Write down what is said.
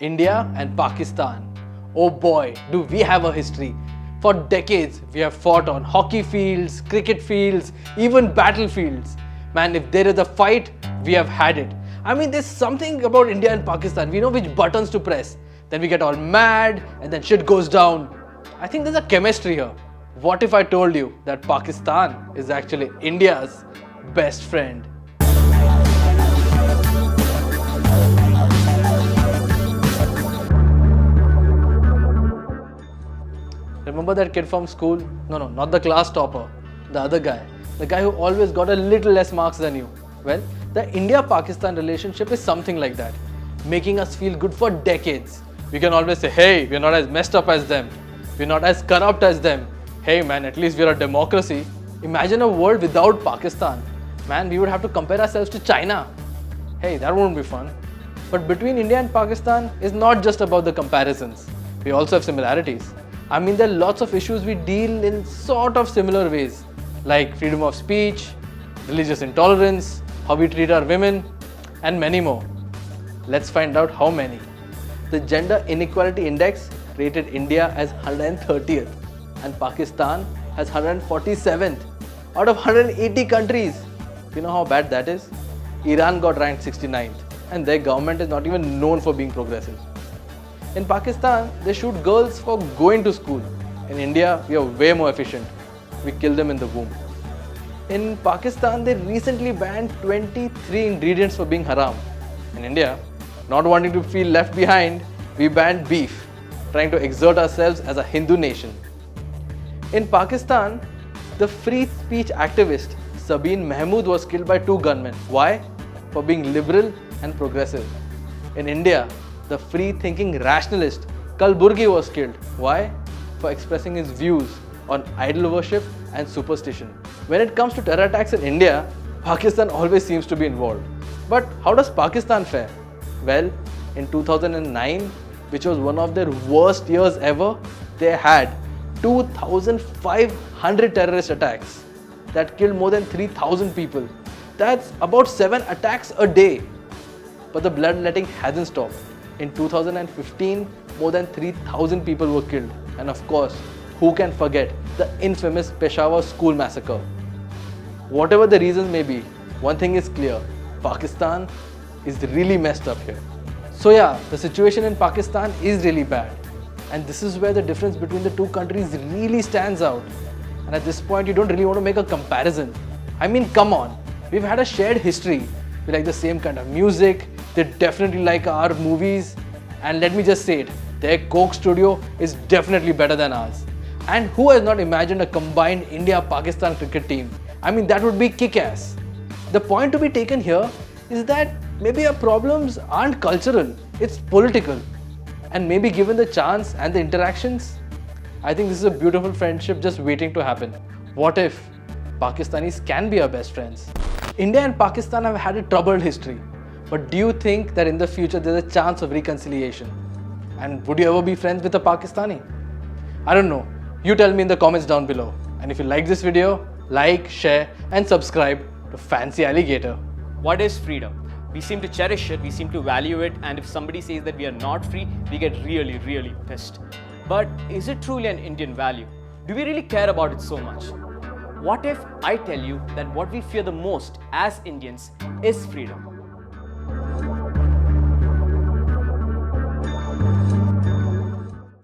India and Pakistan. Oh boy, do we have a history. For decades, we have fought on hockey fields, cricket fields, even battlefields. Man, if there is a fight, we have had it. I mean, there's something about India and Pakistan. We know which buttons to press. Then we get all mad and then shit goes down. I think there's a chemistry here. What if I told you that Pakistan is actually India's best friend? Remember that kid from school? No, not the class topper. The other guy. The guy who always got a little less marks than you. Well, the India-Pakistan relationship is something like that. Making us feel good for decades. We can always say, hey, we're not as messed up as them. We're not as corrupt as them. Hey man, at least we're a democracy. Imagine a world without Pakistan. Man, we would have to compare ourselves to China. Hey, that won't be fun. But between India and Pakistan is not just about the comparisons. We also have similarities. I mean, there are lots of issues we deal in sort of similar ways, like freedom of speech, religious intolerance, how we treat our women, and many more. Let's find out how many. The Gender Inequality Index rated India as 130th and Pakistan as 147th out of 180 countries. You know how bad that is? Iran got ranked 69th and their government is not even known for being progressive. In Pakistan, they shoot girls for going to school. In India, we are way more efficient. We kill them in the womb. In Pakistan, they recently banned 23 ingredients for being haram. In India, not wanting to feel left behind, we banned beef, trying to exert ourselves as a Hindu nation. In Pakistan, the free speech activist Sabeen Mahmood was killed by 2 gunmen. Why? For being liberal and progressive. In India, the free-thinking rationalist Kalburgi was killed. Why? For expressing his views on idol worship and superstition. When it comes to terror attacks in India, Pakistan always seems to be involved. But how does Pakistan fare? Well, in 2009, which was one of their worst years ever, they had 2,500 terrorist attacks that killed more than 3,000 people. That's about 7 attacks a day. But the bloodletting hasn't stopped. In 2015, more than 3,000 people were killed. And of course, who can forget the infamous Peshawar school massacre? Whatever the reasons may be, one thing is clear, Pakistan is really messed up here. So yeah, the situation in Pakistan is really bad. And this is where the difference between the two countries really stands out. And at this point, you don't really want to make a comparison. I mean, come on. We've had a shared history. We like the same kind of music. They definitely like our movies. And let me just say it, their Coke studio is definitely better than ours. And who has not imagined a combined India-Pakistan cricket team? I mean, that would be kick-ass. The point to be taken here is that maybe our problems aren't cultural, it's political. And maybe given the chance and the interactions, I think this is a beautiful friendship just waiting to happen. What if Pakistanis can be our best friends? India and Pakistan have had a troubled history. But do you think that in the future there's a chance of reconciliation? And would you ever be friends with a Pakistani? I don't know. You tell me in the comments down below. And if you like this video, like, share and subscribe to Fancy Alligator. What is freedom? We seem to cherish it, we seem to value it, and if somebody says that we are not free, we get really pissed. But is it truly an Indian value? Do we really care about it so much? What if I tell you that what we fear the most as Indians is freedom?